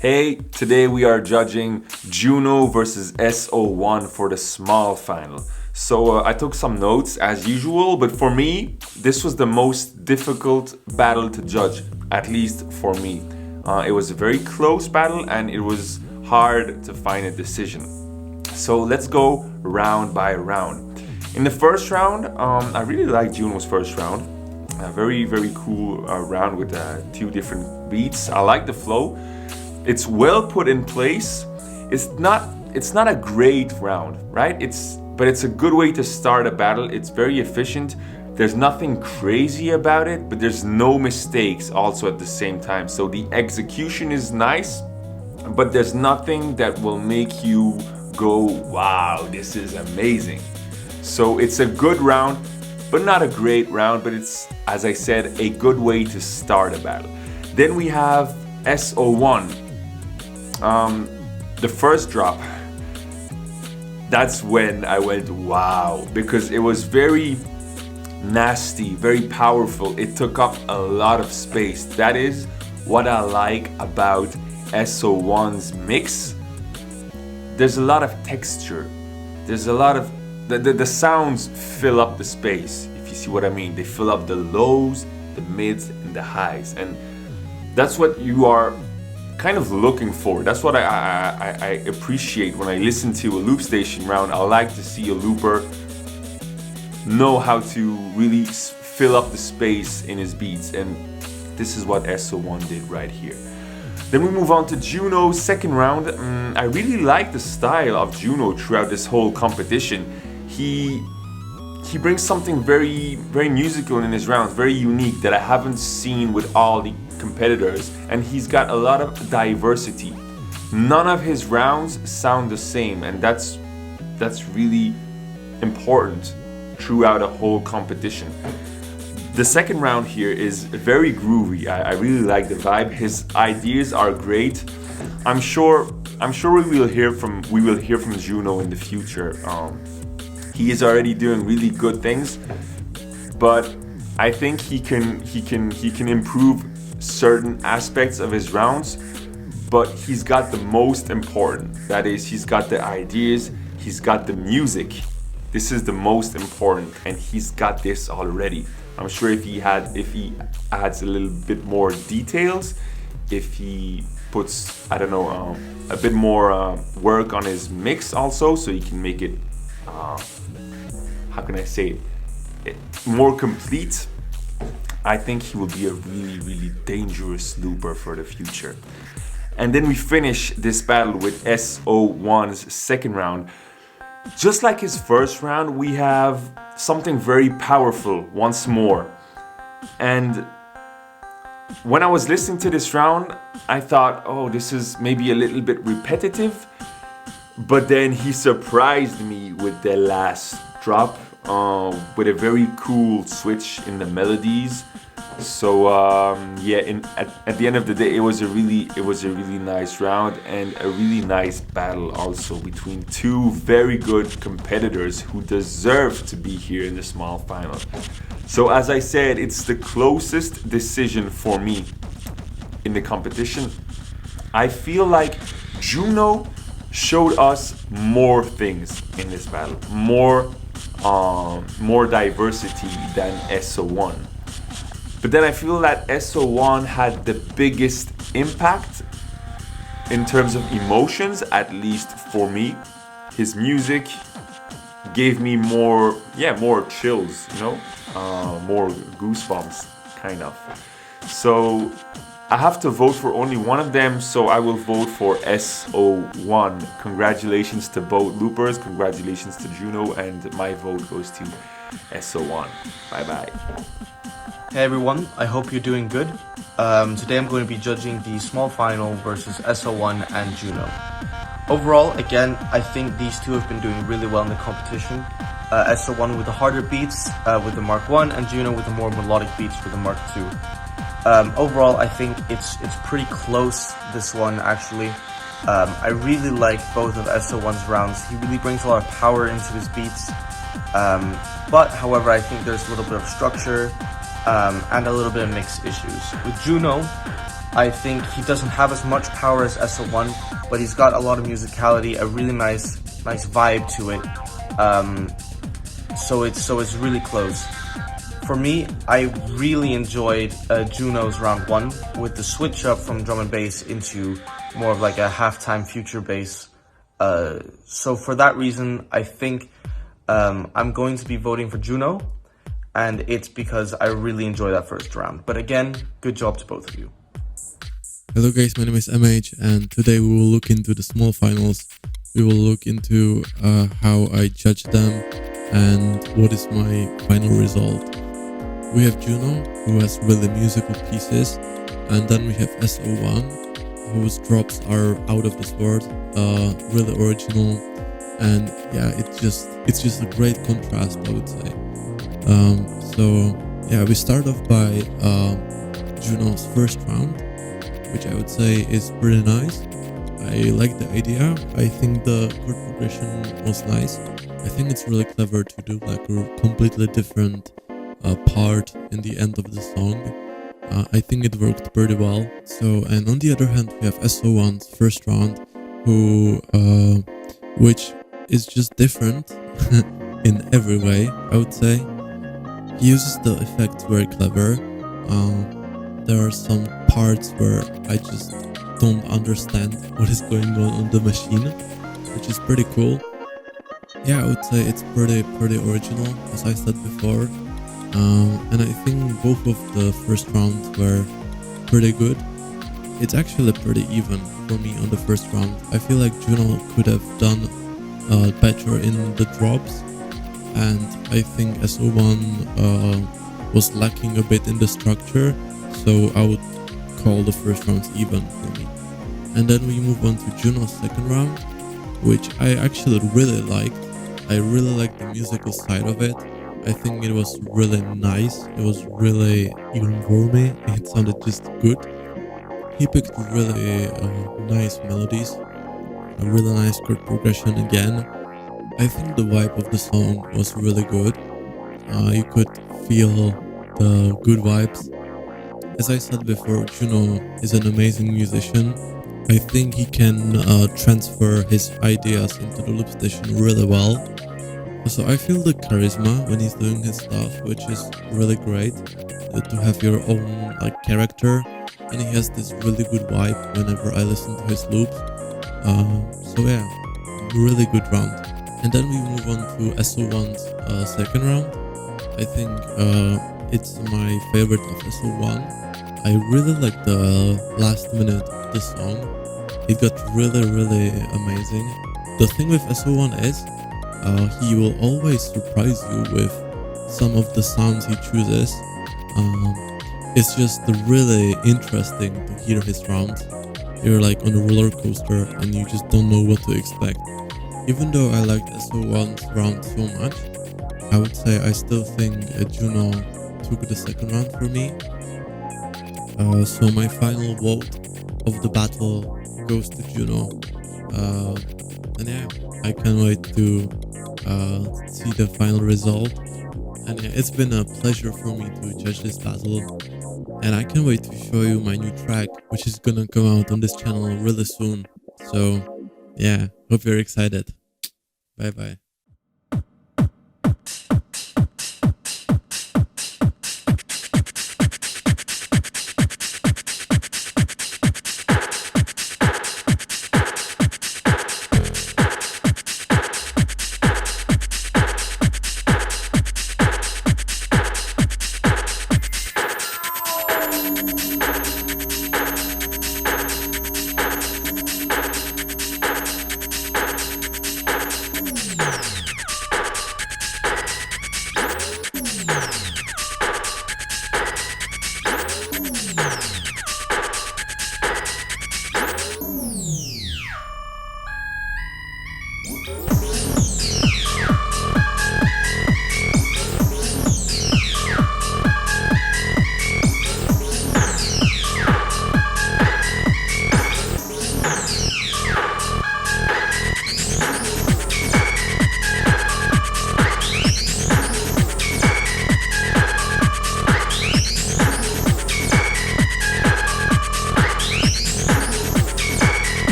Hey, today we are judging JUNNO versus SO1 for the small final. So I took some notes as usual, but for me, this was the most difficult battle to judge, at least for me. It was a very close battle and it was hard to find a decision. So let's go round by round. In the first round, I really liked JUNNO's first round. A very cool round with two different beats. I like the flow. It's well put in place. It's not a great round, right? But it's a good way to start a battle. It's very efficient. There's nothing crazy about it, but there's no mistakes also at the same time. So the execution is nice, but there's nothing that will make you go, wow, this is amazing. So it's a good round, but not a great round, but it's, as I said, a good way to start a battle. Then we have SO1. The first drop, that's when I went wow, because it was very nasty, very powerful. It took up a lot of space. That is what I like about SO1's mix. There's a lot of texture. There's a lot of the sounds fill up the space, if you see what I mean. They fill up the lows, the mids, and the highs, and that's what you are kind of looking for. That's what I appreciate when I listen to a Loopstation round. I like to see a looper know how to really fill up the space in his beats, and this is what SO1 did right here. Then we move on to JUNNO's second round. I really like the style of JUNNO throughout this whole competition. He brings something very musical in his rounds, very unique that I haven't seen with all the competitors, and he's got a lot of diversity. None of his rounds sound the same, and that's really important throughout a whole competition. The second round here is very groovy. I really like the vibe. His ideas are great. I'm sure we will hear from JUNNO in the future. He is already doing really good things, but I think he can improve certain aspects of his rounds, but he's got the most important. That is, he's got the ideas, he's got the music. This is the most important, and he's got this already. I'm sure if he adds a little bit more details, if he puts, I don't know, a bit more work on his mix also, so he can make it, how can I say it, more complete, I think he will be a really dangerous looper for the future. And then we finish this battle with SO1's second round. Just like his first round, we have something very powerful once more. And when I was listening to this round, I thought, oh, this is maybe a little bit repetitive. But then he surprised me with the last drop, with a very cool switch in the melodies. So yeah, at the end of the day, it was a really nice round and a really nice battle also between two very good competitors who deserve to be here in the small final. So as I said, it's the closest decision for me in the competition. I feel like JUNNO showed us more things in this battle, more diversity than SO1. But then I feel that SO1 had the biggest impact in terms of emotions, at least for me. His music gave me more chills, you know, more goosebumps, kind of. So I have to vote for only one of them, so I will vote for SO1. Congratulations to both loopers, congratulations to JUNNO, and my vote goes to SO1. Bye bye. Hey everyone, I hope you're doing good. Today I'm going to be judging the small final versus SO1 and JUNNO. Overall, again, I think these two have been doing really well in the competition. SO1 with the harder beats with the Mark 1 and JUNNO with the more melodic beats for the Mark 2. Overall, I think it's pretty close, this one actually. I really like both of SO1's rounds. He really brings a lot of power into his beats. But however, I think there's a little bit of structure and a little bit of mix issues. With JUNNO, I think he doesn't have as much power as SO1, but he's got a lot of musicality, a really nice vibe to it. So it's really close. For me, I really enjoyed JUNNO's round 1 with the switch up from drum and bass into more of like a halftime future bass. So for that reason, I think I'm going to be voting for JUNNO, and it's because I really enjoyed that first round. But again, good job to both of you. Hello guys, my name is MH, and today we will look into the small finals. We will look into how I judge them and what is my final result. We have JUNNO, who has really musical pieces, and then we have SO1, whose drops are out of this world, really original, and yeah, it's just a great contrast, I would say. So yeah, we start off by JUNNO's first round, which I would say is pretty nice. I like the idea. I think the chord progression was nice. I think it's really clever to do like a completely different part in the end of the song. I think it worked pretty well. So, and on the other hand, we have SO1's first round, which is just different in every way, I would say. He uses the effects very clever. There are some parts where I just don't understand what is going on the machine, which is pretty cool. Yeah, I would say it's pretty original, as I said before. And I think both of the first rounds were pretty good. It's actually pretty even for me on the first round. I feel like JUNNO could have done better in the drops, and I think SO1 was lacking a bit in the structure, so I would call the first rounds even for me. And then we move on to JUNNO's second round, which I actually really liked. I really liked the musical side of it. I think it was really nice. It was really even warmy. It sounded just good. He picked really nice melodies, a really nice chord progression again. I think the vibe of the song was really good. You could feel the good vibes. As I said before, JUNNO is an amazing musician. I think he can transfer his ideas into the Loopstation really well. So I feel the charisma when he's doing his stuff, which is really great, to have your own like character, and he has this really good vibe whenever I listen to his loops. So yeah, really good round. And then we move on to SO1's second round. I think it's my favorite of SO1. I really like the last minute of the song. It got really amazing. The thing with SO1 is he will always surprise you with some of the sounds he chooses. It's just really interesting to hear his rounds. You're like on a roller coaster and you just don't know what to expect. Even though I liked SO1's round so much, I would say I still think JUNNO took the second round for me. So my final vote of the battle goes to JUNNO. And yeah, I can't wait to see the final result. And yeah, it's been a pleasure for me to judge this battle. And I can't wait to show you my new track, which is gonna come out on this channel really soon. So yeah, hope you're excited. Bye bye.